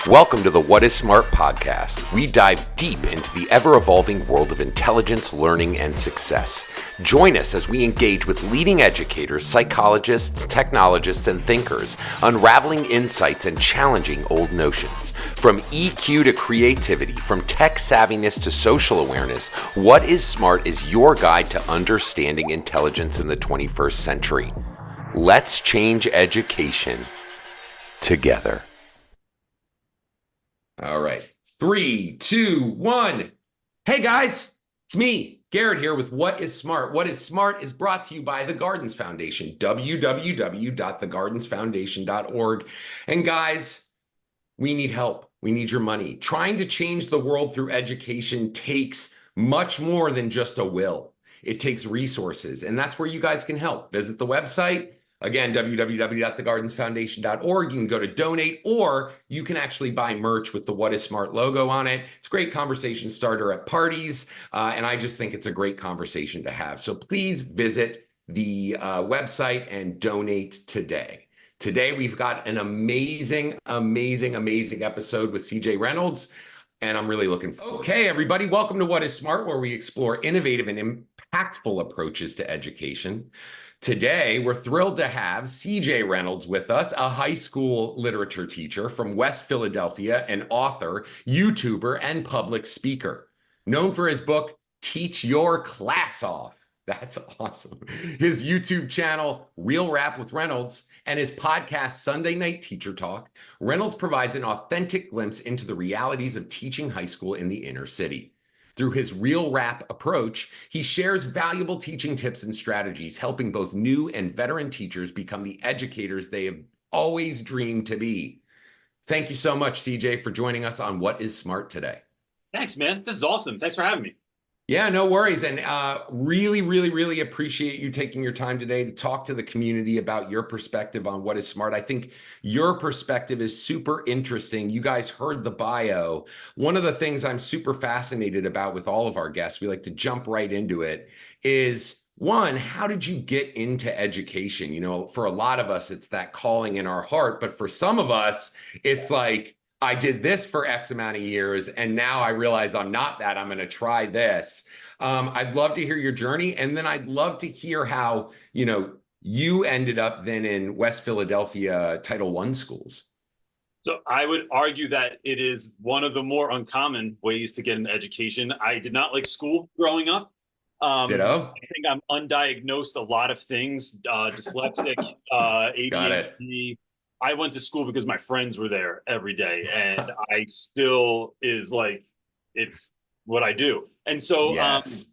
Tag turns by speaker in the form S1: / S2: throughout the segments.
S1: Welcome to the What is Smart podcast. We dive deep into the ever-evolving world of intelligence, learning, and success. Join us as we engage with leading educators, psychologists, technologists, and thinkers, unraveling insights and challenging old notions. From EQ to creativity, from tech savviness to social awareness, What is Smart is your guide to understanding intelligence in the 21st century. Let's change education together. All right. 3, 2, 1. Hey guys, it's me, Garrett here with What is Smart. What is Smart is brought to you by the Gardens Foundation, www.thegardensfoundation.org. And guys, we need help. We need your money. Trying to change the world through education takes much more than just a will. It takes resources, and that's where you guys can help. Visit the website. Again, www.thegardensfoundation.org. You can go to donate, or you can actually buy merch with the What is Smart logo on it. It's a great conversation starter at parties, and I just think it's a great conversation to have. So please visit the website and donate today. Today, we've got an amazing episode with CJ Reynolds, and I'm really looking forward. Okay, everybody, welcome to What is Smart, where we explore innovative and impactful approaches to education. Today, we're thrilled to have CJ Reynolds with us, a high school literature teacher from West Philadelphia, an author, YouTuber, and public speaker. Known for his book, Teach Your Class Off. That's awesome. His YouTube channel, Real Rap with Reynolds, and his podcast, Sunday Night Teacher Talk, Reynolds provides an authentic glimpse into the realities of teaching high school in the inner city. Through his Real Rap approach, he shares valuable teaching tips and strategies, helping both new and veteran teachers become the educators they have always dreamed to be. Thank you so much, CJ, for joining us on What is Smart today.
S2: Thanks, man. This is awesome. Thanks for having me.
S1: Yeah, no worries. And really appreciate you taking your time today to talk to the community about your perspective on What is Smart. I think your perspective is super interesting. You guys heard the bio. One of the things I'm super fascinated about with all of our guests, we like to jump right into it, is one, how did you get into education? You know, for a lot of us, it's that calling in our heart, but for some of us, it's like, I did this for X amount of years, and now I realize I'm not that. I'm going to try this. I'd love to hear your journey, and then I'd love to hear how, you ended up then in West Philadelphia Title I schools.
S2: So I would argue that it is one of the more uncommon ways to get an education. I did not like school growing up.
S1: Ditto.
S2: I think I'm undiagnosed a lot of things, dyslexic, ADHD.
S1: Got it.
S2: I went to school because my friends were there every day, and I still is like, it's what I do. And so
S1: Yes.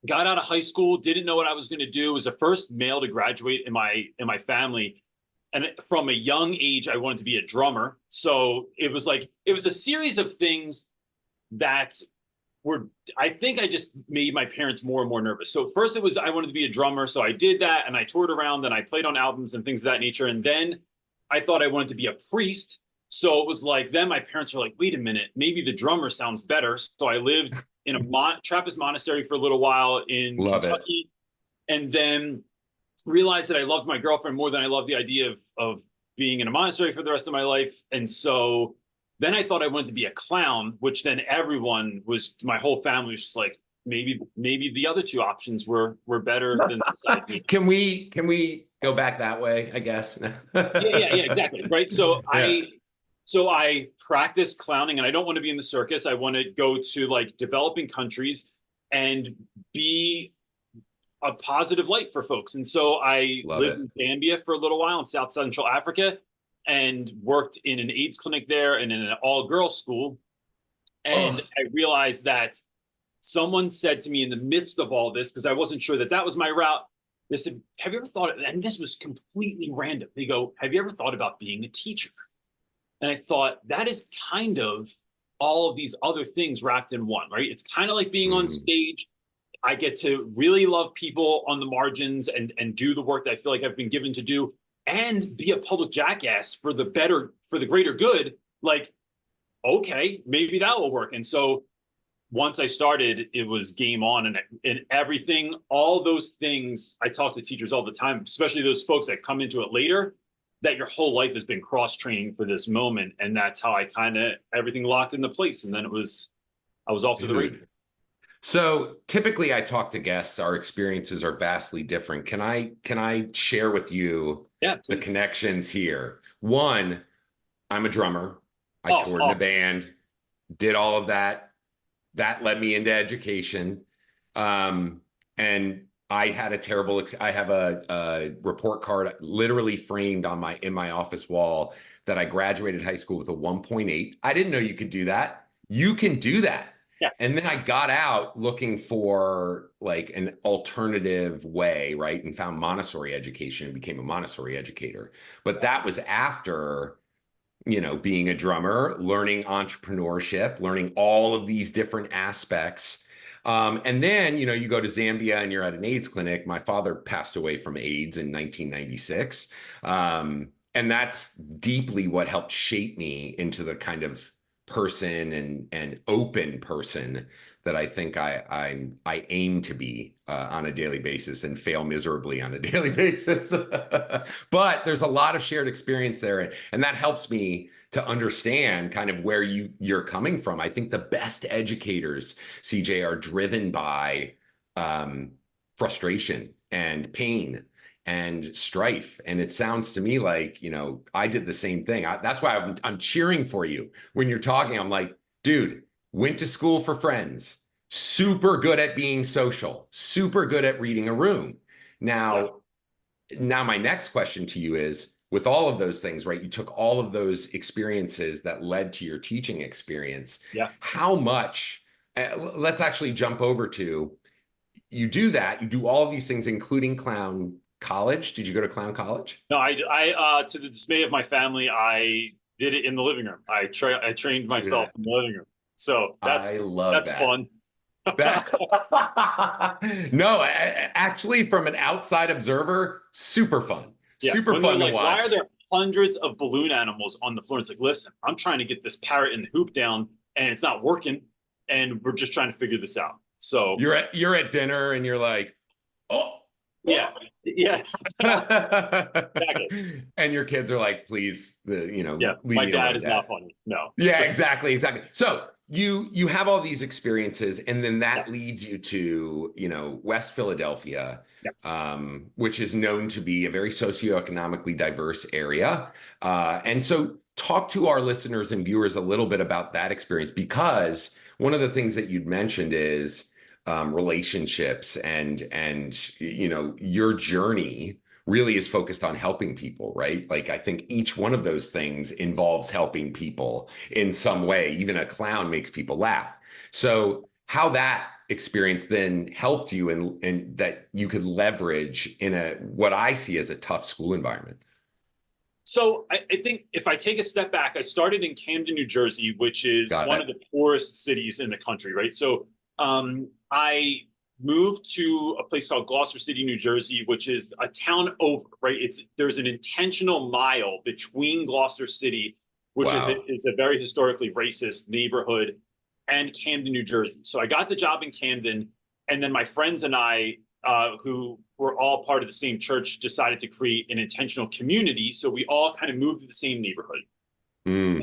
S2: Got out of high school, didn't know what I was going to do. Was the first male to graduate in my family. And from a young age, I wanted to be a drummer. So it was a series of things that I think I just made my parents more and more nervous. So first it was, I wanted to be a drummer. So I did that, and I toured around, and I played on albums and things of that nature. And then I thought I wanted to be a priest. So it was like, then my parents were like, wait a minute, maybe the drummer sounds better. So I lived in a Trappist monastery for a little while in Kentucky, and then realized that I loved my girlfriend more than I loved the idea of being in a monastery for the rest of my life. And so then I thought I wanted to be a clown, which then my whole family was just like, maybe the other two options were better than this idea.
S1: Can we go back that way, I guess?
S2: Yeah, exactly. Right. So yeah. I practiced clowning, and I don't want to be in the circus. I want to go to like developing countries and be a positive light for folks. And so I lived in Zambia for a little while in South Central Africa, and worked in an AIDS clinic there and in an all-girls school. And I realized that someone said to me in the midst of all this, because I wasn't sure that was my route, they said, have you ever thought, and this was completely random, they go, have you ever thought about being a teacher? And I thought, that is kind of all of these other things wrapped in one, right? It's kind of like being on stage. I get to really love people on the margins and do the work that I feel like I've been given to do, and be a public jackass for the greater good. Like, okay, maybe that will work. And so once I started, it was game on, and everything, all those things. I talk to teachers all the time, especially those folks that come into it later. that your whole life has been cross training for this moment. And that's how I kind of everything locked into place. And then I was off to the races.
S1: Dude. So typically I talk to guests, our experiences are vastly different. Can I share with you
S2: Yeah,
S1: the
S2: please.
S1: connections here? One, I'm a drummer. I
S2: Oh,
S1: toured in a
S2: oh,
S1: band, did all of that. That led me into education. And I had a terrible, I have a report card literally framed on in my office wall that I graduated high school with a 1.8. I didn't know you could do that. You can do that.
S2: yeah,
S1: And then I got out looking for like an alternative way, right? And found Montessori education and became a Montessori educator. But that was after, being a drummer, learning entrepreneurship, learning all of these different aspects. And then, you go to Zambia and you're at an AIDS clinic. My father passed away from AIDS in 1996. And that's deeply what helped shape me into the kind of person and open person that I think I aim to be on a daily basis and fail miserably on a daily basis. But there's a lot of shared experience there, and that helps me to understand kind of where you're coming from. I think the best educators, CJ, are driven by frustration and pain and strife. And it sounds to me like, I did the same thing. That's why I'm cheering for you when you're talking. I'm like, dude, went to school for friends, super good at being social, super good at reading a room.
S2: yeah.
S1: Now my next question to you is, with all of those things, right? You took all of those experiences that led to your teaching experience.
S2: Yeah.
S1: How much, let's actually jump over to, you do that, you do all of these things, including clown college. Did you go to clown college?
S2: No, to the dismay of my family, I did it in the living room. I trained myself
S1: Dude,
S2: in the living room. So
S1: I love
S2: that's
S1: that.
S2: fun.
S1: That no, actually, from an outside observer, super fun,
S2: Yeah.
S1: super
S2: When they're
S1: fun to
S2: like, why
S1: watch.
S2: are there hundreds of balloon animals on the floor? It's like, listen, I'm trying to get this parrot and hoop down and it's not working. And we're just trying to figure this out. So
S1: You're at dinner and you're like, oh,
S2: yeah.
S1: oh.
S2: Yeah. Exactly.
S1: And your kids are like, please,
S2: Yeah.
S1: leave
S2: My
S1: me
S2: dad
S1: alone,
S2: is not
S1: Dad.
S2: funny. No.
S1: Yeah,
S2: So
S1: exactly. So you have all these experiences, and then
S2: yeah.
S1: that leads you to, West Philadelphia,
S2: Yes.
S1: which is known to be a very socioeconomically diverse area. And so talk to our listeners and viewers a little bit about that experience, because one of the things that you'd mentioned is relationships and your journey really is focused on helping people, right? Like, I think each one of those things involves helping people in some way. Even a clown makes people laugh. So how that experience then helped you and that you could leverage in what I see as a tough school environment.
S2: So I think if I take a step back, I started in Camden, New Jersey, which is
S1: Got
S2: one of
S1: it.
S2: the poorest cities in the country, right? So I moved to a place called Gloucester City, New Jersey, which is a town over, right? There's an intentional mile between Gloucester City, which
S1: Wow.
S2: is a very historically racist neighborhood, and Camden, New Jersey. So I got the job in Camden, and then my friends and I, who were all part of the same church, decided to create an intentional community. So we all kind of moved to the same neighborhood.
S1: Mm,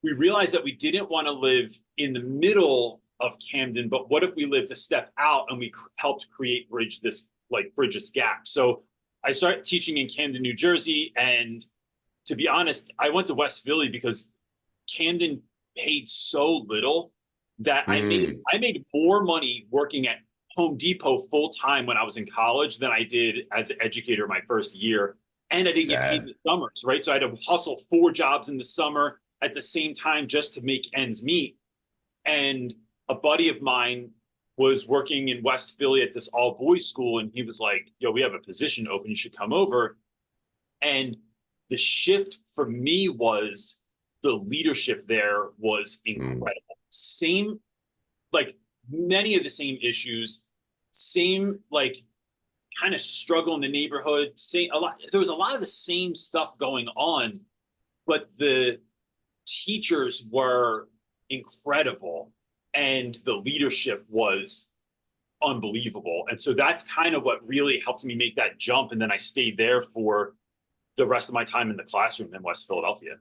S2: We realized that we didn't want to live in the middle of Camden, but what if we lived a step out and we helped bridge this gap? So I started teaching in Camden, New Jersey, and to be honest, I went to West Philly because Camden paid so little that
S1: mm,
S2: I made more money working at Home Depot full time when I was in college than I did as an educator my first year. And I didn't get paid in
S1: sad.
S2: the summers, right? So I had to hustle 4 jobs in the summer at the same time just to make ends meet. And a buddy of mine was working in West Philly at this all boys school. And he was like, yo, we have a position open. You should come over. And the shift for me was the leadership there was
S1: Mm,
S2: incredible. Same, like many of the same issues, same, like kind of struggle in the neighborhood. Same, a lot. There was a lot of the same stuff going on, but the teachers were incredible and the leadership was unbelievable. And so that's kind of what really helped me make that jump. And then I stayed there for the rest of my time in the classroom in West Philadelphia.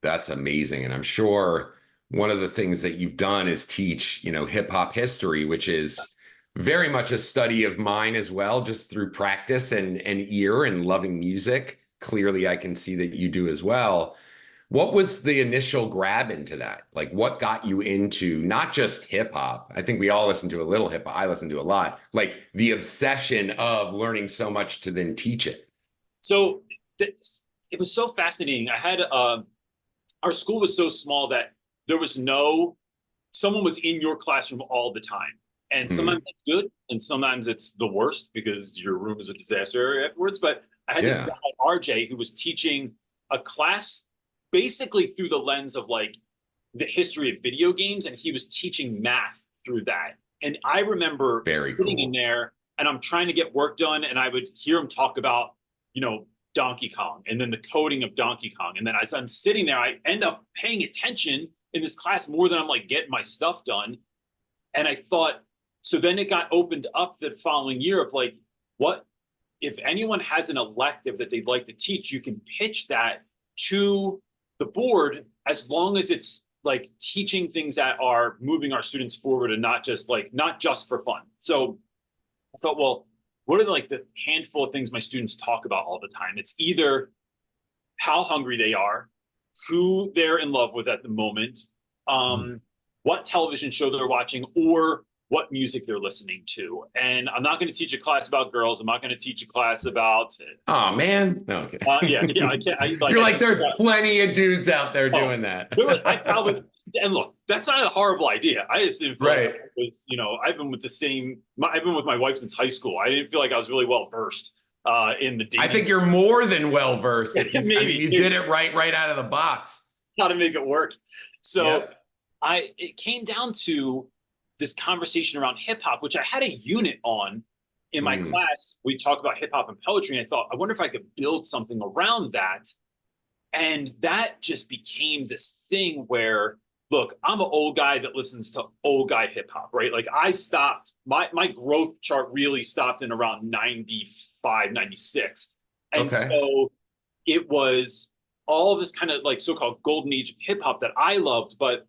S1: That's amazing. And I'm sure one of the things that you've done is teach, hip hop history, which is very much a study of mine as well, just through practice and ear and loving music. Clearly, I can see that you do as well. What was the initial grab into that? Like, what got you into not just hip hop? I think we all listen to a little hip hop. I listen to a lot. Like the obsession of learning so much to then teach it.
S2: So it was so fascinating. I had our school was so small that there was someone was in your classroom all the time. And sometimes it's good, and sometimes it's the worst because your room is a disaster area afterwards. But I had this guy, RJ, who was teaching a class basically through the lens of like the history of video games, and he was teaching math through that. And I remember sitting in there, and I'm trying to get work done, and I would hear him talk about, Donkey Kong, and then the coding of Donkey Kong. And then as I'm sitting there, I end up paying attention in this class more than I'm like getting my stuff done. And I thought, so then it got opened up the following year of like, what if anyone has an elective that they'd like to teach, you can pitch that to the board as long as it's like teaching things that are moving our students forward and not just for fun. So I thought, well, what are the handful of things my students talk about all the time? It's either how hungry they are, who they're in love with at the moment, what television show they're watching, or what music they're listening to. And I'm not going to teach a class about girls. I'm not going to teach a class about.
S1: Oh man, no, okay.
S2: Yeah, I can't.
S1: You're like, there's plenty of dudes out there doing that.
S2: And look, that's not a horrible idea. I just didn't feel like I was, I've been with my wife since high school. I didn't feel like I was really well versed in the dating.
S1: I think you're more than well versed. Maybe you did it right out of the box.
S2: How to make it work. So it came down to this conversation around hip hop, which I had a unit on in my class. We talk about hip hop and poetry. And I thought, I wonder if I could build something around that. And that just became this thing where, look, I'm an old guy that listens to old guy hip hop, right? Like I stopped, my growth chart really stopped in around 95, 96. And so it was all of this kind of like so-called golden age of hip hop that I loved, but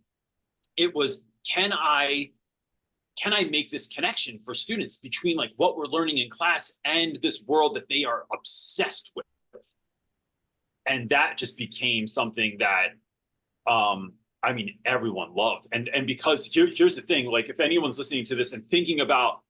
S2: it was, can I make this connection for students between like what we're learning in class and this world that they are obsessed with? And that just became something that, everyone loved. And because here's the thing, like if anyone's listening to this and thinking about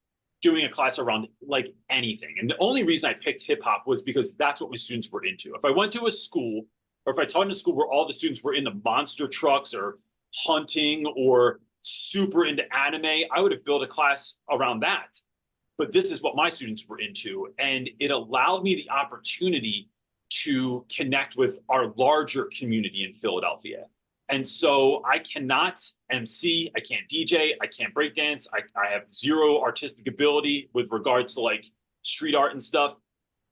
S2: doing a class around like anything, and the only reason I picked hip hop was because that's what my students were into. If I went to a school or if I taught in a school where all the students were into monster trucks or hunting or super into anime, I would have built a class around that. But this is what my students were into. And it allowed me the opportunity to connect with our larger community in Philadelphia. And so I cannot MC, I can't DJ, I can't breakdance. I have zero artistic ability with regards to like street art and stuff.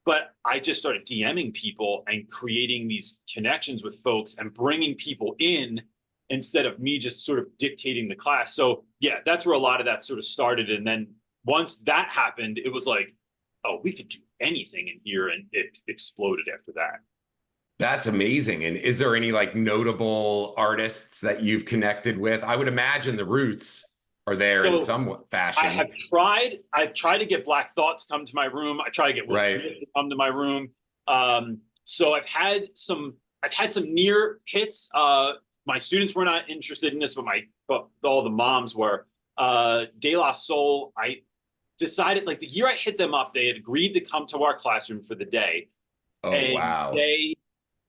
S2: But I just started DMing people and creating these connections with folks and bringing people in instead of me just sort of dictating the class. So yeah, that's where a lot of that sort of started. And then once that happened, it was like, oh, we could do anything in here, and it exploded after that.
S1: That's amazing. And is there any like notable artists that you've connected with? I would imagine the Roots are there in some fashion.
S2: I've tried to get Black Thought to come to my room. I try to get Will Smith to come to my room. So I've had some near hits. My students were not interested in this, but all the moms were. De La Soul, I decided like the year I hit them up, they had agreed to come to our classroom for the day.
S1: Oh, wow.
S2: They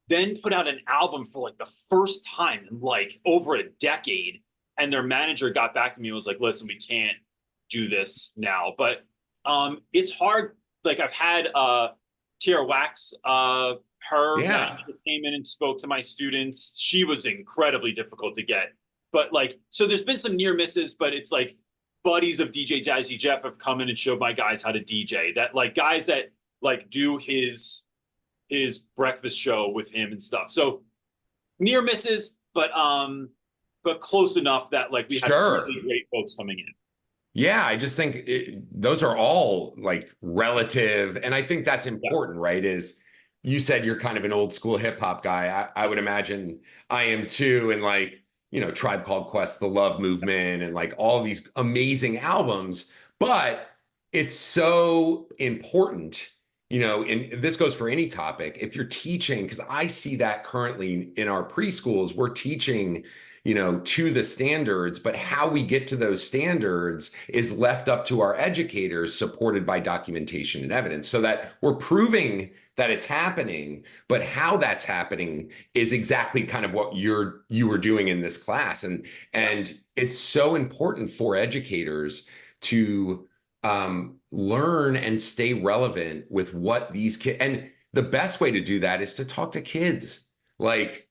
S2: then put out an album for like the first time in like over a decade. And their manager got back to me and was like, listen, we can't do this now. But it's hard. Like I've had Tierra Wax, came in and spoke to my students. She was incredibly difficult to get. But like, so there's been some near misses, but it's like buddies of DJ Jazzy Jeff have come in and showed my guys how to DJ. That like guys that like do his breakfast show with him and stuff. So near misses, but close enough that like we had really great folks coming in.
S1: Yeah, I just think those are all like relative. And I think that's important, right? Is you said you're kind of an old school hip hop guy. I would imagine I am too. And like, Tribe Called Quest, The Love Movement, and like all these amazing albums. But it's so important, and this goes for any topic. If you're teaching, because I see that currently in our preschools, we're teaching, to the standards, but how we get to those standards is left up to our educators, supported by documentation and evidence, so that we're proving that it's happening, but how that's happening is exactly kind of what you were doing in this class. And it's so important for educators to learn and stay relevant with what these kids, and the best way to do that is to talk to kids. Like,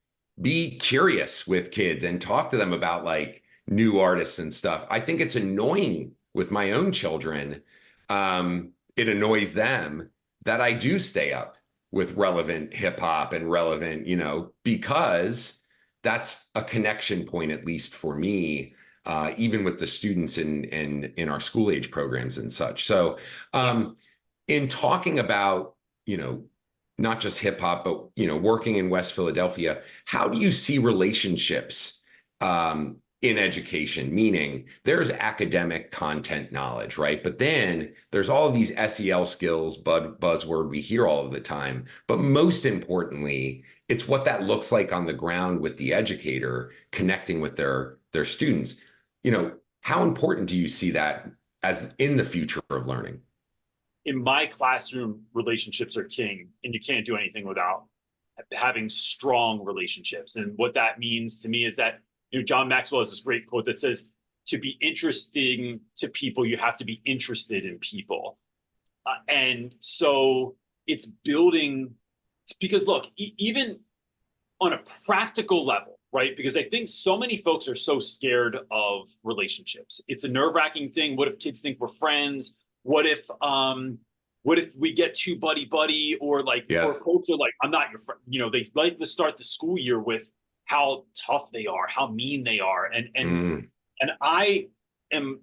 S1: be curious with kids and talk to them about like new artists and stuff. I think it's annoying with my own children. It annoys them that I do stay up with relevant hip hop and relevant, because that's a connection point, at least for me, even with the students in our school age programs and such. So in talking about, not just hip hop, but, working in West Philadelphia, how do you see relationships in education? Meaning there's academic content knowledge, right? But then there's all of these SEL skills, buzzword we hear all of the time. But most importantly, it's what that looks like on the ground with the educator connecting with their students. How important do you see that as in the future of learning?
S2: In my classroom, relationships are king, and you can't do anything without having strong relationships. And what that means to me is that, John Maxwell has this great quote that says, to be interesting to people, you have to be interested in people. And so it's building, because look, even on a practical level, right? Because I think so many folks are so scared of relationships. It's a nerve-wracking thing. What if kids think we're friends? What if we get too buddy, or like, or folks are like, I'm not your friend. They like to start the school year with how tough they are, how mean they are. And I am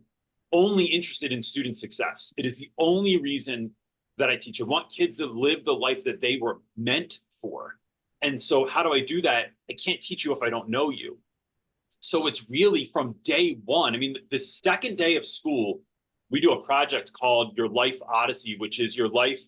S2: only interested in student success. It is the only reason that I teach. I want kids to live the life that they were meant for. And so how do I do that? I can't teach you if I don't know you. So it's really from day one. I mean, the second day of school, we do a project called Your Life Odyssey, which is your life,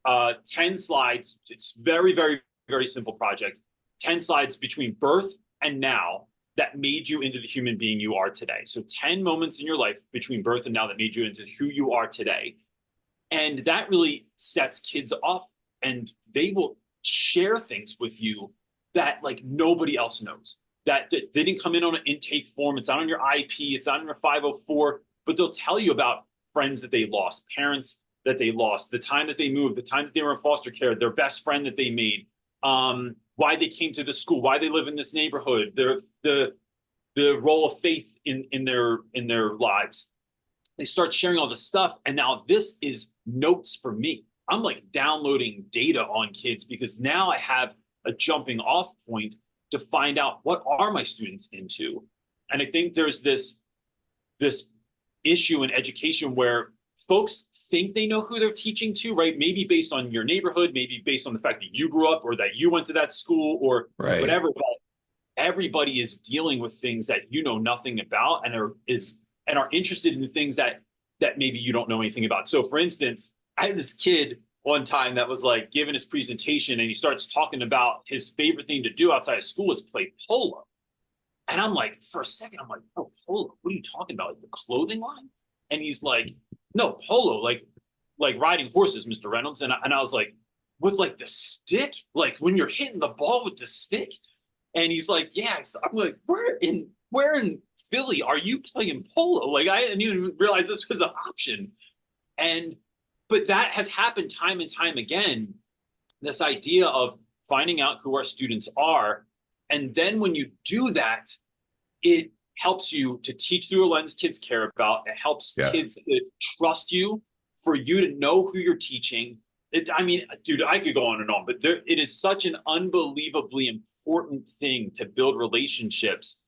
S2: 10 slides. It's very, very, very simple project. 10 slides between birth and now that made you into the human being you are today. So 10 moments in your life between birth and now that made you into who you are today. And that really sets kids off, and they will share things with you that like nobody else knows, that didn't come in on an intake form. It's not on your IP. It's not on your 504, but they'll tell you about friends that they lost, parents that they lost, the time that they moved, the time that they were in foster care, their best friend that they made, why they came to the school, why they live in this neighborhood, the role of faith in their lives. They start sharing all this stuff, and now this is notes for me. I'm like downloading data on kids because now I have a jumping off point to find out what are my students into. And I think there's this issue in education where folks think they know who they're teaching to, right? Maybe based on your neighborhood, maybe based on the fact that you grew up or that you went to that school or whatever. But everybody is dealing with things that you know nothing about and are interested in things that maybe you don't know anything about. So for instance, I had this kid one time that was like giving his presentation, and he starts talking about his favorite thing to do outside of school is play polo. And I'm like, for a second, I'm like, oh, polo, what are you talking about? Like the clothing line? And he's like, no, polo, like riding horses, Mr. Reynolds. And I was like, with like the stick? Like when you're hitting the ball with the stick? And he's like, yeah. So I'm like, where in Philly are you playing polo? Like I didn't even realize this was an option. But that has happened time and time again, this idea of finding out who our students are. And then when you do that, it helps you to teach through a lens kids care about. It helps kids to trust you, for you to know who you're teaching. I mean, dude, I could go on and on, but it is such an unbelievably important thing to build relationships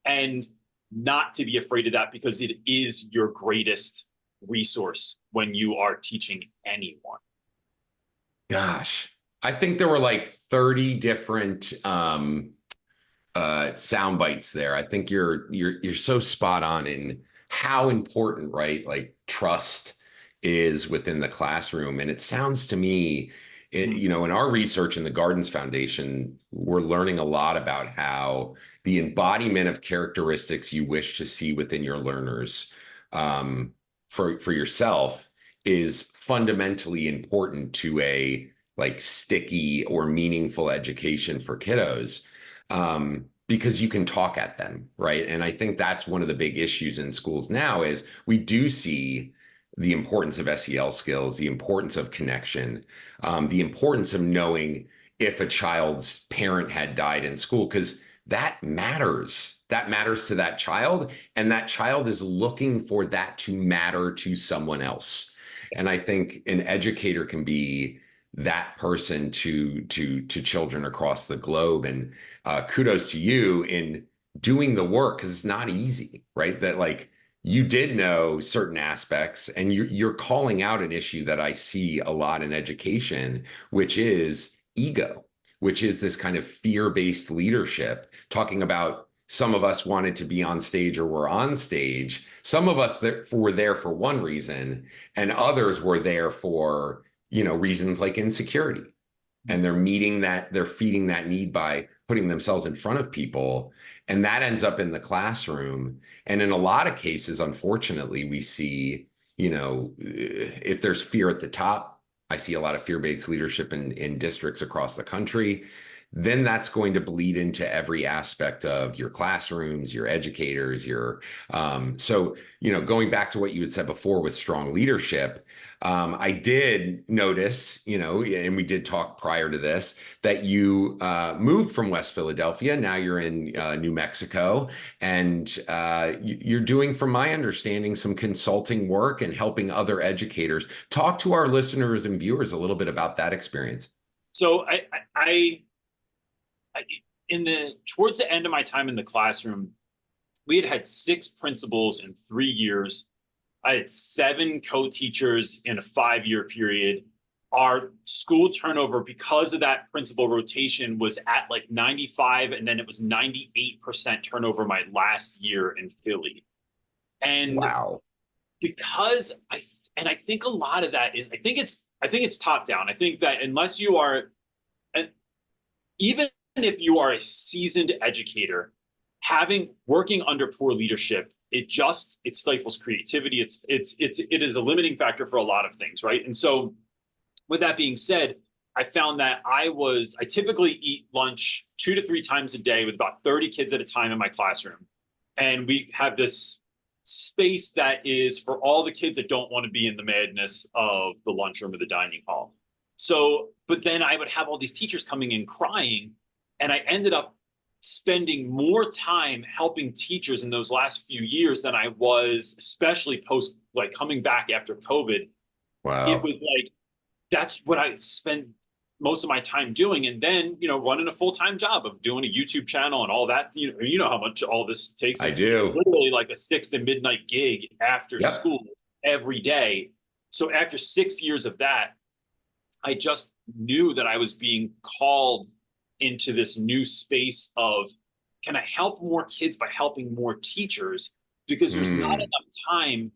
S2: and not to be afraid of that, because it is your greatest resource when you are teaching anyone.
S1: Gosh, I think there were like 30 different sound bites there. I think you're so spot on in how important, right? Like trust is within the classroom. And it sounds to me,
S2: Mhm.
S1: in our research in the Gardens Foundation, we're learning a lot about how the embodiment of characteristics you wish to see within your learners, um, for yourself, is fundamentally important to a like sticky or meaningful education for kiddos, because you can talk at them, right? And I think that's one of the big issues in schools now is we do see the importance of SEL skills, the importance of connection, the importance of knowing if a child's parent had died in school, because that matters. That matters to that child, and that child is looking for that to matter to someone else. And I think an educator can be that person to children across the globe. And kudos to you in doing the work, because it's not easy, right? That like you did know certain aspects, and you're calling out an issue that I see a lot in education, which is ego, which is this kind of fear-based leadership, talking about some of us wanted to be on stage or were on stage. Some of us were there for one reason, and others were there for, reasons like insecurity. And they're feeding that need by putting themselves in front of people. And that ends up in the classroom. And in a lot of cases, unfortunately, we see, if there's fear at the top, I see a lot of fear-based leadership in districts across the country. Then that's going to bleed into every aspect of your classrooms, your educators, going back to what you had said before with strong leadership. I did notice, and we did talk prior to this, that you moved from West Philadelphia. Now you're in New Mexico, and you're doing, from my understanding, some consulting work and helping other educators. Talk to our listeners and viewers a little bit about that experience.
S2: So I towards the end of my time in the classroom, we had 6 principals in 3 years. I had 7 co-teachers in a 5-year period. Our school turnover, because of that principal rotation, was at like 95, and then it was 98% turnover my last year in Philly. And
S1: Wow.
S2: because I think a lot of that is, I think it's top down. I think that unless you are, and even if you are a seasoned educator, working under poor leadership, it stifles creativity. It is a limiting factor for a lot of things, right? And so, with that being said, I found that I typically eat lunch 2 to 3 times a day with about 30 kids at a time in my classroom, and we have this space that is for all the kids that don't want to be in the madness of the lunchroom or the dining hall. So, but then I would have all these teachers coming in crying, and I ended up spending more time helping teachers in those last few years than I was, especially post, like, coming back after COVID. It
S1: Wow.
S2: was like, that's what I spent most of my time doing. And then, running a full-time job of doing a YouTube channel and all that, you know how much all this takes.
S1: I
S2: It's
S1: do.
S2: literally like a 6 to midnight gig after
S1: Yep.
S2: school every day. So after 6 years of that, I just knew that I was being called into this new space of, can I help more kids by helping more teachers? Because there's not
S1: Mm.
S2: enough time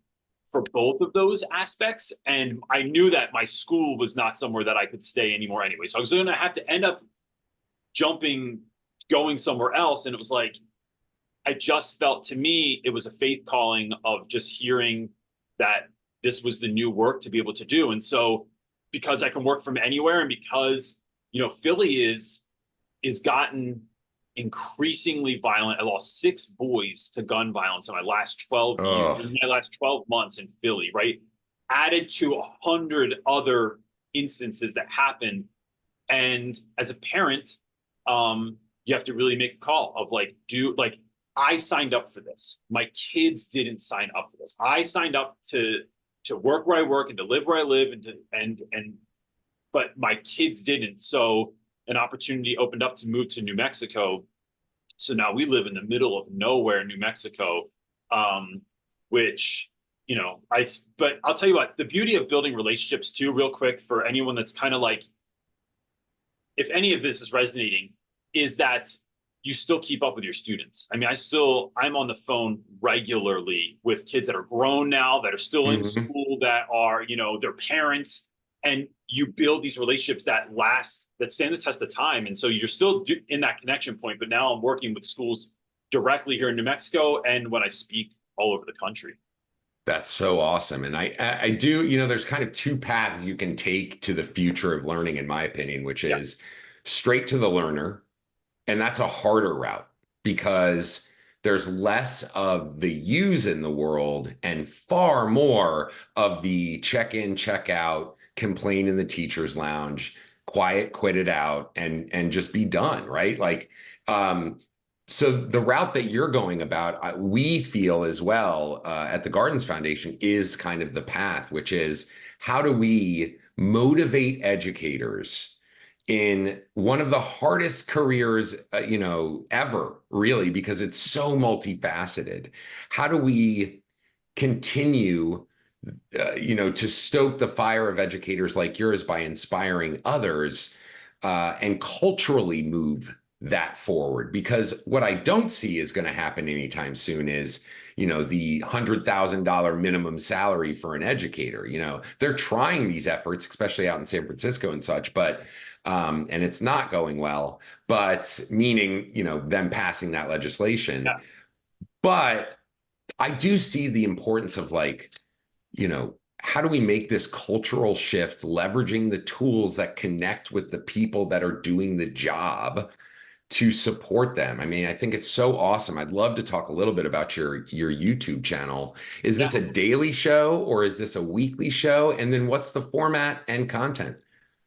S2: for both of those aspects. And I knew that my school was not somewhere that I could stay anymore anyway. So I was going to have to end up going somewhere else. And it was like, I just felt, to me, it was a faith calling of just hearing that this was the new work to be able to do. And so, because I can work from anywhere, and because, Philly is gotten increasingly violent. I lost 6 boys to gun violence in my last 12 years,
S1: Oh.
S2: in my last 12 months in Philly, right? Added to 100 other instances that happened. And as a parent, you have to really make a call of like, I signed up for this. My kids didn't sign up for this. I signed up to work where I work and to live where I live, but my kids didn't. So an opportunity opened up to move to New Mexico. So now we live in the middle of nowhere, New Mexico, which, but I'll tell you what, the beauty of building relationships too, real quick, for anyone that's kind of like, if any of this is resonating, is that you still keep up with your students. I mean, I'm on the phone regularly with kids that are grown now, that are still in
S1: Mhm.
S2: school, that are, their parents, and you build these relationships that last, that stand the test of time. And so you're still in that connection point, but now I'm working with schools directly here in New Mexico and when I speak all over the country.
S1: That's so awesome. And I do, there's kind of two paths you can take to the future of learning, in my opinion, which
S2: Yeah.
S1: is straight to the learner. And that's a harder route because there's less of the use in the world and far more of the check in, check out, complain in the teacher's lounge, quiet, quit it out, and just be done, right? Like, so the route that you're going about, we feel as well at the Gardens Foundation is kind of the path, which is how do we motivate educators in one of the hardest careers, ever, really, because it's so multifaceted. How do we continue, to stoke the fire of educators like yours by inspiring others, and culturally move that forward? Because what I don't see is going to happen anytime soon is, the $100,000 minimum salary for an educator. They're trying these efforts, especially out in San Francisco and such, but and it's not going well, but meaning, them passing that legislation.
S2: Yeah.
S1: But I do see the importance of, like, how do we make this cultural shift, leveraging the tools that connect with the people that are doing the job to support them? I mean, I think it's so awesome. I'd love to talk a little bit about your YouTube channel. Is
S2: Yeah.
S1: this a daily show or is this a weekly show? And then what's the format and content?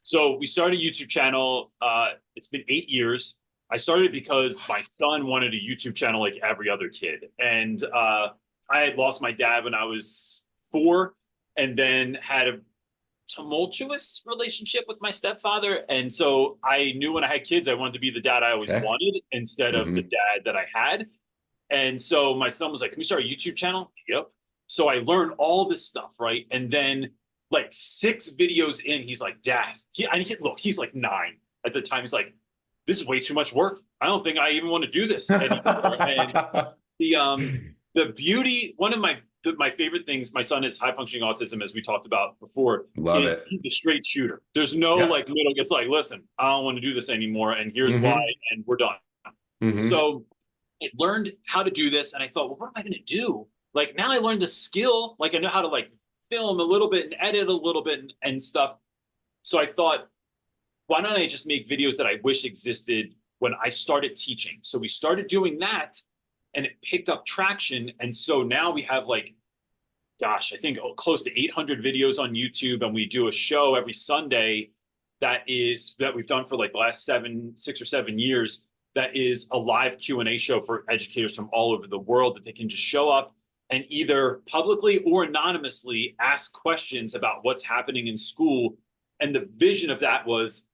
S2: So we started a YouTube channel. It's been 8 years. I started because my son wanted a YouTube channel like every other kid. And I had lost my dad when I was 4 and then had a tumultuous relationship with my stepfather. And so I knew when I had kids, I wanted to be the dad I always
S1: Okay.
S2: wanted instead of the
S1: Hmm.
S2: dad that I had. And so my son was like, "Can we start a YouTube channel?" Yep. So I learned all this stuff, right? And then like 6 videos in, he's like, "Dad," look, he's like 9 at the time. He's like, "This is way too much work. I don't think I even want to do this anymore." And the the beauty, one of my favorite things, my son has high functioning autism, as we talked about before,
S1: Love
S2: is
S1: it.
S2: he's a straight shooter. There's no
S1: Yeah.
S2: like middle. It's like, listen, I don't want to do this anymore, and here's why,
S1: Hmm.
S2: and we're done.
S1: Hmm.
S2: So I learned how to do this, and I thought, well, what am I going to do? Like now, I learned the skill. Like I know how to like film a little bit and edit a little bit and stuff. So I thought, why don't I just make videos that I wish existed when I started teaching? So we started doing that, and it picked up traction. And so now we have like, gosh, I think close to 800 videos on YouTube, and we do a show every Sunday that we've done for like the last 6 or 7 years. That is a live Q&A show for educators from all over the world that they can just show up and either publicly or anonymously ask questions about what's happening in school. And the vision of that was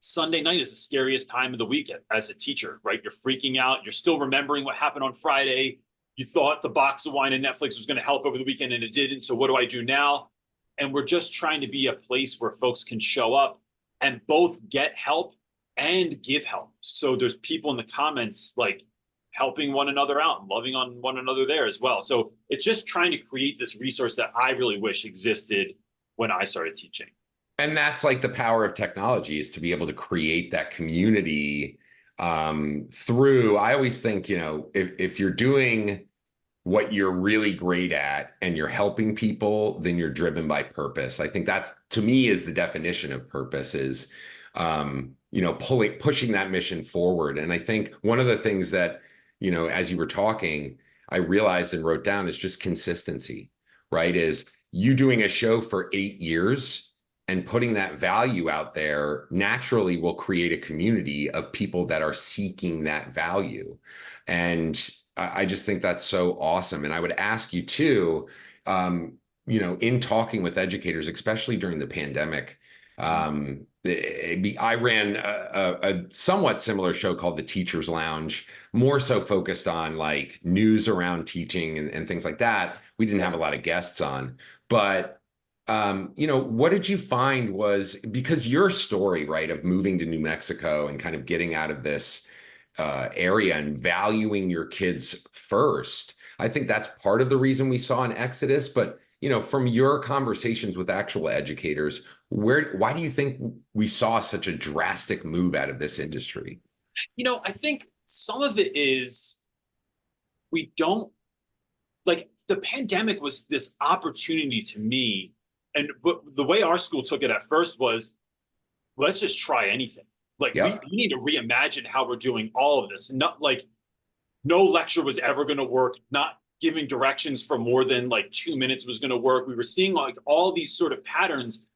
S2: Sunday night is the scariest time of the week as a teacher, right? You're freaking out. You're still remembering what happened on Friday. You thought the box of wine and Netflix was going to help over the weekend and it didn't. So what do I do now? And we're just trying to be a place where folks can show up and both get help and give help. So there's people in the comments like helping one another out and loving on one another there as well. So it's just trying to create this resource that I really wish existed when I started teaching.
S1: And that's like the power of technology, is to be able to create that community, through, I always think, if you're doing what you're really great at and you're helping people, then you're driven by purpose. I think that's, to me, is the definition of purpose, is, pushing that mission forward. And I think one of the things that, as you were talking, I realized and wrote down is just consistency, right? Is you doing a show for 8 years and putting that value out there naturally will create a community of people that are seeking that value. And I just think that's so awesome. And I would ask you too, in talking with educators, especially during the pandemic, I ran a somewhat similar show called The Teacher's Lounge, more so focused on like news around teaching and things like that. We didn't have a lot of guests on, but What did you find was, because your story, right, of moving to New Mexico and kind of getting out of this area and valuing your kids first, I think that's part of the reason we saw an exodus. But, from your conversations with actual educators, why do you think we saw such a drastic move out of this industry?
S2: I think some of it is we don't like the pandemic was this opportunity to me. And the way our school took it at first was let's just try anything. Like
S1: Yep.
S2: we need to reimagine how we're doing all of this. Not like no lecture was ever going to work. Not giving directions for more than like 2 minutes was going to work. We were seeing like all these sort of patterns.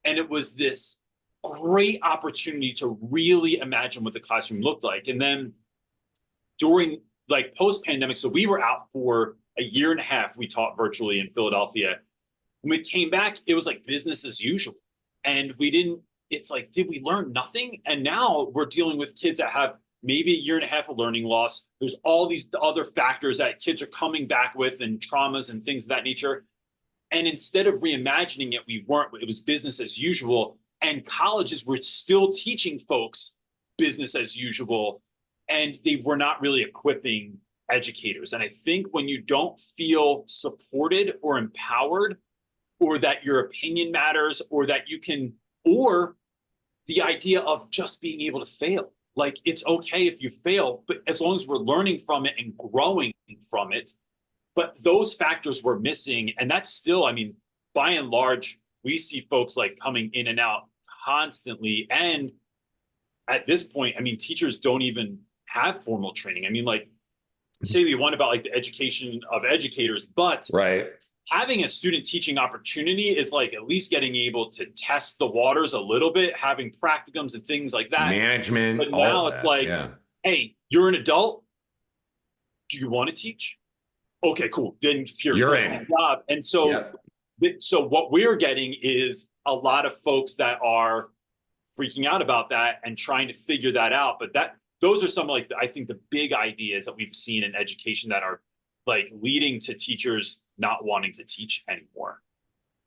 S2: And it was this great opportunity to really imagine what the classroom looked like. And then during like post pandemic, so we were out for a year and a half. We taught virtually in Philadelphia. When we came back, it was like business as usual. And we didn't, it's like, did we learn nothing? And now we're dealing with kids that have maybe a year and a half of learning loss. There's all these other factors that kids are coming back with and traumas and things of that nature. And instead of reimagining it, we weren't, it was business as usual. And colleges were still teaching folks business as usual. And they were not really equipping educators. And I think when you don't feel supported or empowered, or that your opinion matters, or that you can, or the idea of just being able to fail. Like it's okay if you fail, but as long as we're learning from it and growing from it. But those factors were missing. And that's still, I mean, by and large, we see folks like coming in and out constantly. And at this point, I mean, teachers don't even have formal training. I mean, like, say we want about like the education of educators, but
S1: Right.
S2: having a student teaching opportunity is like at least getting able to test the waters a little bit, having practicums and things like that.
S1: Management,
S2: But
S1: all
S2: now
S1: of
S2: it's
S1: that.
S2: like,
S1: Yeah.
S2: hey, you're an adult. Do you want to teach? Okay, cool. Then here's
S1: You're
S2: the
S1: in.
S2: job. And so,
S1: Yep.
S2: so what we're getting is a lot of folks that are freaking out about that and trying to figure that out. But those are some like I think the big ideas that we've seen in education that are like leading to teachers not wanting to teach anymore.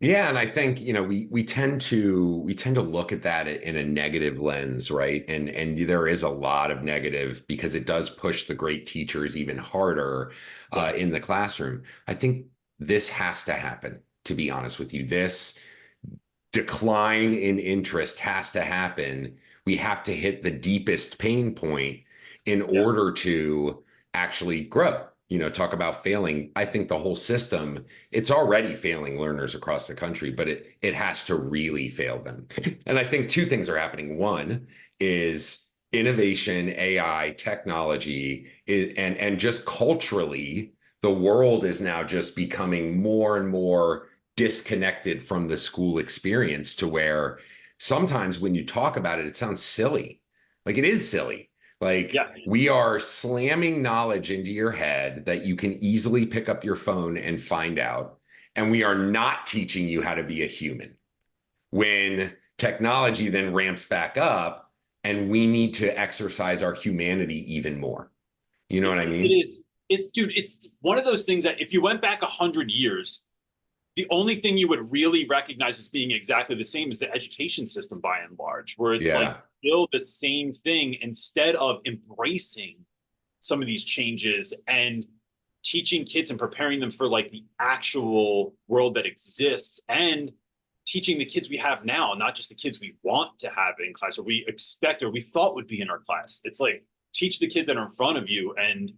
S1: Yeah, and I think, we tend to look at that in a negative lens, right? And there is a lot of negative because it does push the great teachers even harder
S2: Yeah.
S1: in the classroom. I think this has to happen, to be honest with you. This decline in interest has to happen. We have to hit the deepest pain point in
S2: Yeah.
S1: order to actually grow. Talk about failing. I think the whole system, it's already failing learners across the country, but it has to really fail them. And I think two things are happening. One is innovation, AI, technology, and just culturally, the world is now just becoming more and more disconnected from the school experience to where sometimes when you talk about it, it sounds silly. Like it is silly. Like
S2: Yeah.
S1: we are slamming knowledge into your head that you can easily pick up your phone and find out. And we are not teaching you how to be a human. When technology then ramps back up and we need to exercise our humanity even more. You know what I
S2: It
S1: mean?
S2: is. It's dude. It's one of those things that if you went back 100 years, the only thing you would really recognize as being exactly the same is the education system by and large, where it's like
S1: Yeah.
S2: still the same thing instead of embracing some of these changes and teaching kids and preparing them for like the actual world that exists and teaching the kids we have now, not just the kids we want to have in class or we expect or we thought would be in our class. It's like teach the kids that are in front of you and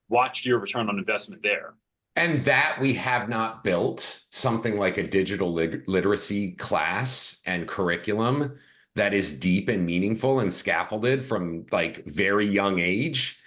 S2: watch your return on investment there.
S1: And that we have not built something like a digital literacy class and curriculum that is deep and meaningful and scaffolded from like very young age.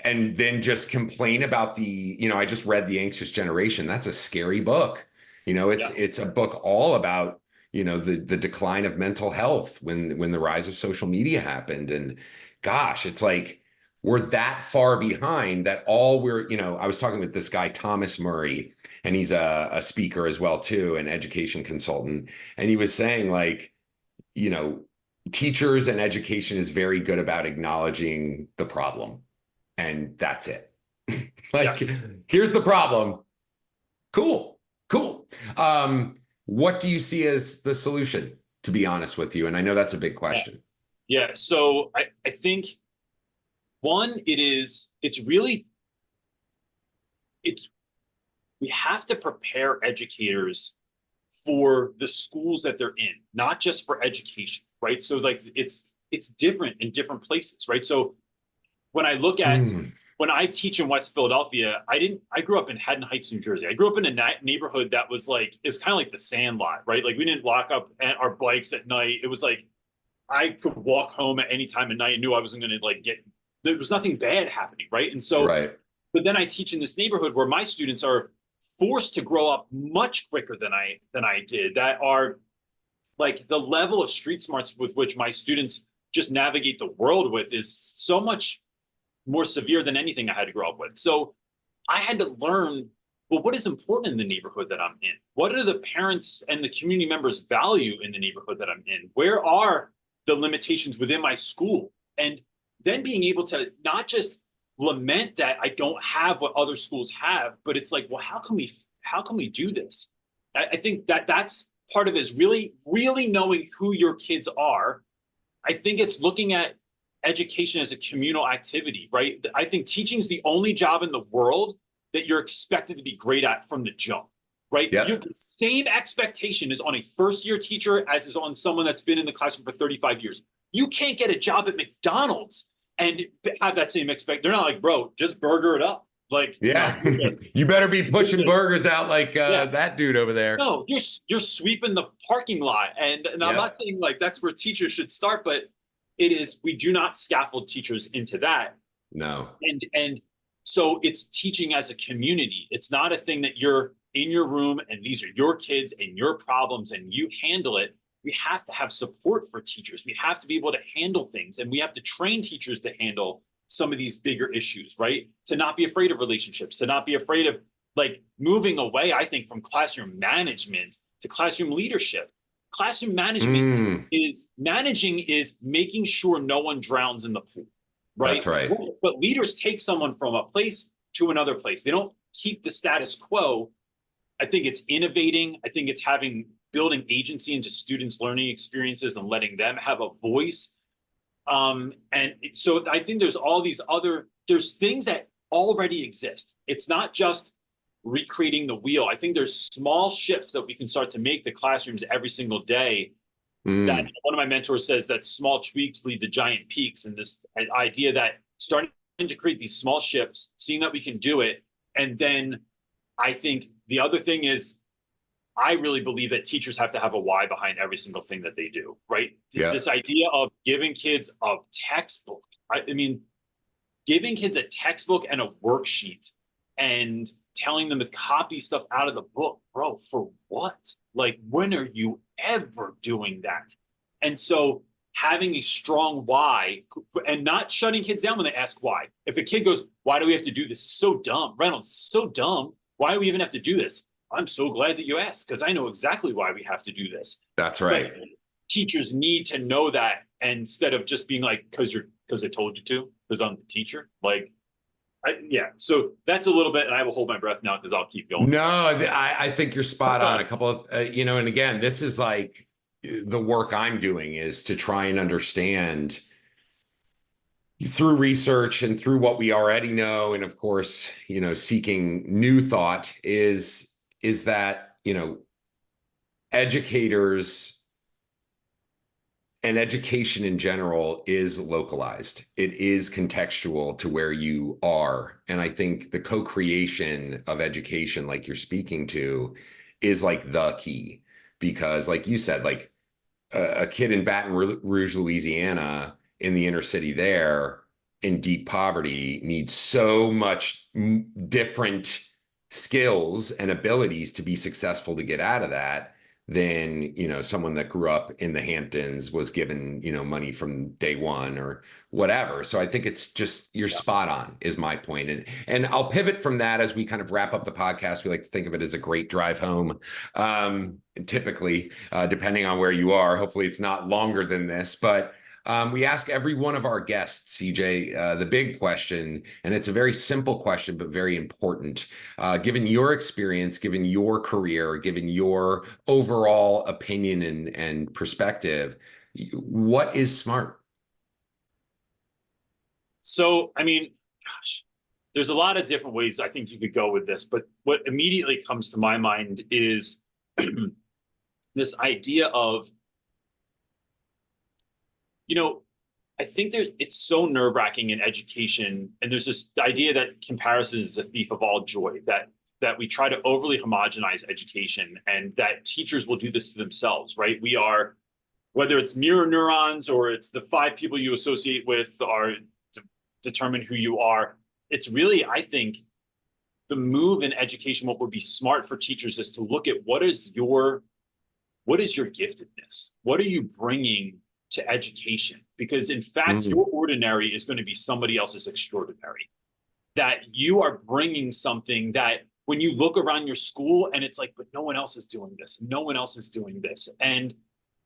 S1: And then just complain about I just read The Anxious Generation. That's a scary book.
S2: Yeah.
S1: It's a book all about, the decline of mental health when the rise of social media happened. And gosh, it's like we're that far behind that I was talking with this guy, Thomas Murray, and he's a speaker as well, too, an education consultant. And he was saying like, you know, teachers and education is very good about acknowledging the problem. And that's it. Like,
S2: Yes.
S1: here's the problem. Cool. Cool. What do you see as the solution, to be honest with you? And I know that's a big question.
S2: Yeah. So I think one, it's we have to prepare educators for the schools that they're in, not just for education, right? So like it's different in different places, right? So when I look at when I teach in West Philadelphia, I grew up in Haddon Heights, New Jersey. I grew up in a neighborhood that was like, it's kind of like the Sandlot, right? Like we didn't lock up our bikes at night. It was like I could walk home at any time of night and knew I wasn't going to like there was nothing bad happening, right? And so,
S1: Right.
S2: but then I teach in this neighborhood where my students are forced to grow up much quicker than I did. That are like the level of street smarts with which my students just navigate the world with is so much more severe than anything I had to grow up with. So I had to learn, well, what is important in the neighborhood that I'm in? What do the parents and the community members value in the neighborhood that I'm in? Where are the limitations within my school? And then being able to not just lament that I don't have what other schools have, but it's like, well, how can we do this? I think that's part of it, is really, really knowing who your kids are. I think it's looking at education as a communal activity, right? I think teaching is the only job in the world that you're expected to be great at from the jump, right?
S1: Yeah.
S2: The same expectation is on a first-year teacher as is on someone that's been in the classroom for 35 years. You can't get a job at McDonald's and have that same expect. They're not like, bro, just burger it up. Like,
S1: yeah, you better be pushing burgers out like that dude over there.
S2: No, you're sweeping the parking lot, and I'm not saying like that's where teachers should start, but we do not scaffold teachers into that.
S1: No.
S2: And so it's teaching as a community. It's not a thing that you're in your room and these are your kids and your problems and you handle it. We have to have support for teachers. We have to be able to handle things, and we have to train teachers to handle some of these bigger issues, right? To not be afraid of relationships, to not be afraid of like moving away, I think, from classroom management to classroom leadership. Classroom management is making sure no one drowns in the pool, right?
S1: That's right.
S2: But leaders take someone from a place to another place. They don't keep the status quo. I think it's innovating. I think it's building agency into students' learning experiences and letting them have a voice. And so I think there's things that already exist. It's not just recreating the wheel. I think there's small shifts that we can start to make to classrooms every single day. That one of my mentors says that small tweaks lead to giant peaks, and this idea that starting to create these small shifts, seeing that we can do it. And then I think the other thing is, I really believe that teachers have to have a why behind every single thing that they do, right? Yeah. This idea of giving kids a textbook. I mean, giving kids a textbook and a worksheet and telling them to copy stuff out of the book, bro, for what? Like, when are you ever doing that? And so having a strong why and not shutting kids down when they ask why. If a kid goes, why do we have to do this? So dumb. Reynolds, so dumb. Why do we even have to do this? I'm so glad that you asked, because I know exactly why we have to do this.
S1: That's right.
S2: But teachers need to know that, instead of just being like, because I told you to, because I'm the teacher. Like, so that's a little bit, and I will hold my breath now because I'll keep going.
S1: No, I think you're spot on. A couple of, and again, this is like the work I'm doing is to try and understand through research and through what we already know. And of course, seeking new thought is that, educators and education in general is localized. It is contextual to where you are. And I think the co-creation of education, like you're speaking to, is like the key, because like you said, like a kid in Baton Rouge, Louisiana, in the inner city there in deep poverty needs so much different skills and abilities to be successful to get out of that than someone that grew up in the Hamptons was given money from day one or whatever. So I think it's just, you're spot on is my point. And I'll pivot from that as we kind of wrap up the podcast. We like to think of it as a great drive home. Typically, depending on where you are, hopefully it's not longer than this, but We ask every one of our guests, CJ, the big question, and it's a very simple question, but very important. Given your experience, given your career, given your overall opinion and perspective, what is smart?
S2: So, I mean, gosh, there's a lot of different ways I think you could go with this, but what immediately comes to my mind is this idea of, you know, I think it's so nerve-wracking in education, and there's this idea that comparison is a thief of all joy, that we try to overly homogenize education, and that teachers will do this to themselves, right? We are, whether it's mirror neurons or it's the 5 people you associate with are determine who you are. It's really, I think, the move in education, what would be smart for teachers is to look at what is your giftedness? What are you bringing to education? Because in fact, your ordinary is going to be somebody else's extraordinary. That you are bringing something that when you look around your school and it's like, but no one else is doing this. No one else is doing this. And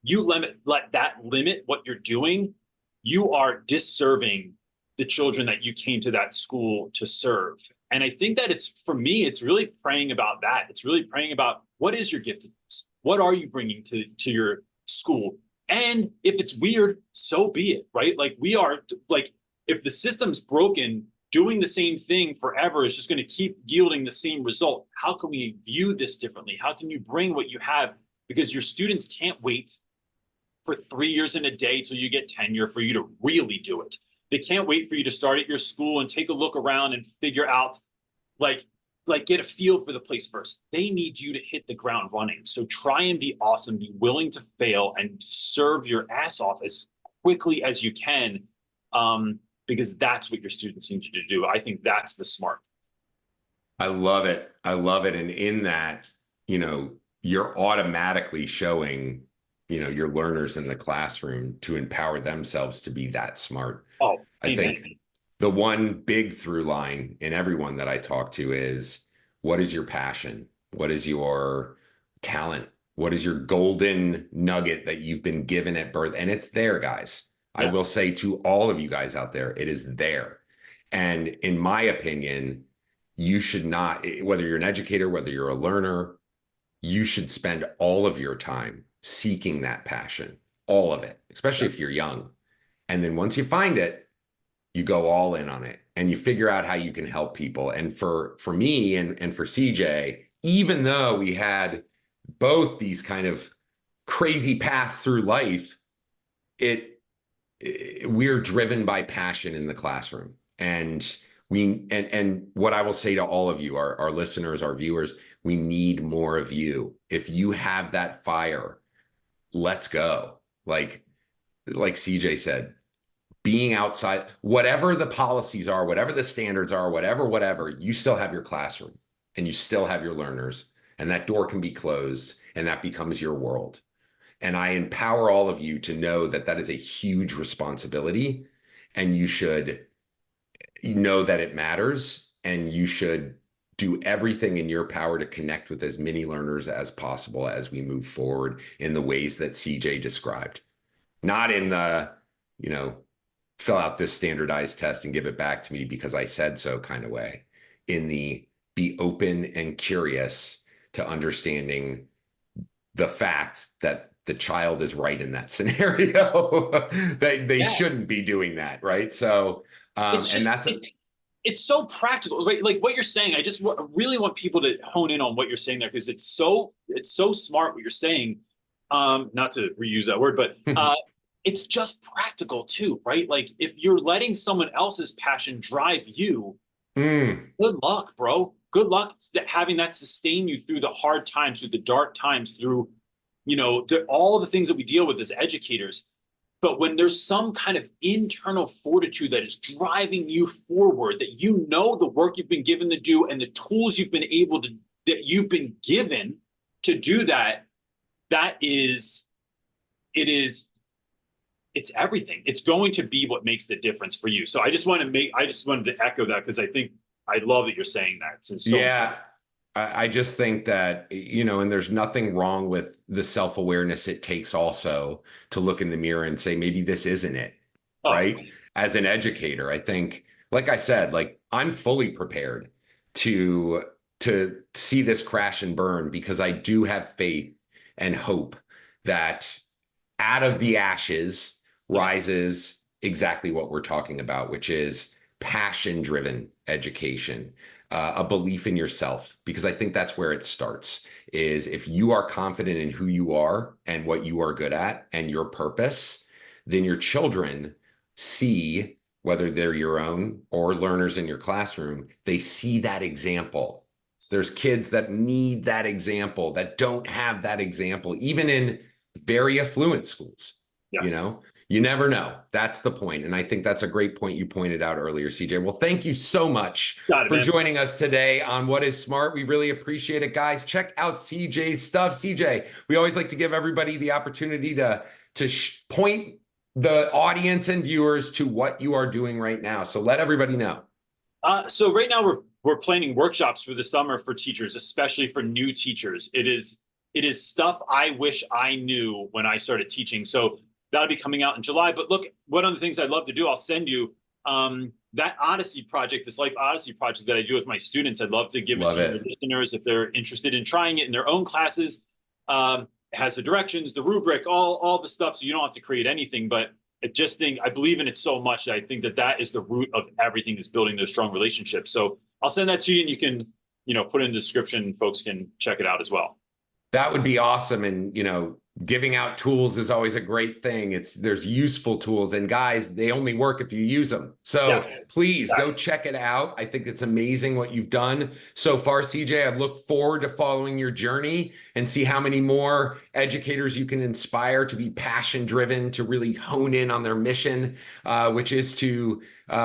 S2: you let that limit what you're doing, you are disserving the children that you came to that school to serve. And I think that for me, it's really praying about that. It's really praying about what is your giftedness? What are you bringing to your school? And if it's weird, so be it, right? Like we are, like, if the system's broken, doing the same thing forever is just going to keep yielding the same result. How can we view this differently? How can you bring what you have? Because your students can't wait for 3 years and a day till you get tenure for you to really do it. They can't wait for you to start at your school and take a look around and figure out, like get a feel for the place first. They need you to hit the ground running. So try and be awesome, be willing to fail, and serve your ass off as quickly as you can, because that's what your students need you to do. I think that's the smart.
S1: I love it. I love it. And in that, you're automatically showing, your learners in the classroom to empower themselves to be that smart.
S2: Oh,
S1: I think the one big through line in everyone that I talk to is, what is your passion? What is your talent? What is your golden nugget that you've been given at birth? And it's there, guys. Yeah. I will say to all of you guys out there, it is there. And in my opinion, you should not, whether you're an educator, whether you're a learner, you should spend all of your time seeking that passion, all of it, especially if you're young. And then once you find it, you go all in on it and you figure out how you can help people. And for me and for CJ, even though we had both these kind of crazy paths through life, we're driven by passion in the classroom. And what I will say to all of you, our listeners, our viewers, we need more of you. If you have that fire, let's go. Like CJ said, being outside, whatever the policies are, whatever the standards are, whatever, you still have your classroom and you still have your learners, and that door can be closed and that becomes your world. And I empower all of you to know that that is a huge responsibility, and you should know that it matters, and you should do everything in your power to connect with as many learners as possible as we move forward in the ways that CJ described. Not in the, fill out this standardized test and give it back to me because I said so kind of way. In the be open and curious to understanding the fact that the child is right in that scenario. They shouldn't be doing that, right? So, it's so practical, right? Like what you're saying, I just really want people to hone in on what you're saying there, because it's so smart what you're saying. Not to reuse that word, but it's just practical too, right? Like if you're letting someone else's passion drive you, good luck, bro. Good luck having that sustain you through the hard times, through the dark times, through, all the things that we deal with as educators. But when there's some kind of internal fortitude that is driving you forward, that the work you've been given to do and the tools you've been given to do that, it's everything. It's going to be what makes the difference for you. So I just wanted to echo that, because I love that you're saying that. It's so important. I just think that, and there's nothing wrong with the self-awareness it takes also to look in the mirror and say, maybe this isn't it,
S2: Oh,
S1: right? As an educator, I think, like I said, like I'm fully prepared to see this crash and burn because I do have faith and hope that out of the ashes
S2: yeah.
S1: rises exactly what we're talking about, which is passion-driven education, a belief in yourself, because I think that's where it starts, is if you are confident in who you are and what you are good at and your purpose, then your children see, whether they're your own or learners in your classroom, they see that example. There's kids that need that example, that don't have that example, even in very affluent schools. You
S2: Yes.
S1: know, you never know. That's the point. And I think that's a great point you pointed out earlier, CJ. Well, thank you so much
S2: Got it,
S1: for
S2: man.
S1: joining us today on What is Smart. We really appreciate it, guys. Check out CJ's stuff. CJ, we always like to give everybody the opportunity to point the audience and viewers to what you are doing right now. So let everybody know.
S2: So right now we're planning workshops for the summer for teachers, especially for new teachers. It is stuff I wish I knew when I started teaching. So that'll be coming out in July. But look, one of the things I'd love to do, I'll send you that Odyssey project, this Life Odyssey project that I do with my students. I'd love to give it
S1: Love
S2: to your
S1: it.
S2: listeners if they're interested in trying it in their own classes. It has the directions, the rubric, all the stuff, so you don't have to create anything. But I believe in it so much that I think that is the root of everything that's building those strong relationships. So I'll send that to you, and you can, put it in the description. Folks can check it out as well.
S1: That would be awesome. And, giving out tools is always a great thing. There's useful tools, and guys, they only work if you use them. So
S2: Yeah.
S1: please go check it out. I think it's amazing what you've done so far, CJ. I look forward to following your journey and see how many more educators you can inspire to be passion driven, to really hone in on their mission, which is to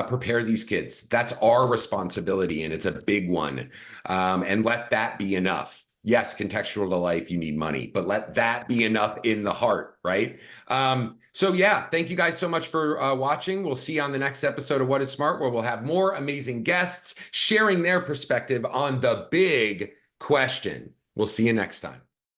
S1: prepare these kids. That's our responsibility, and it's a big one. And let that be enough. Yes, contextual to life, you need money, but let that be enough in the heart, right? So yeah, thank you guys so much for watching. We'll see you on the next episode of What is Smart, where we'll have more amazing guests sharing their perspective on the big question. We'll see you next time.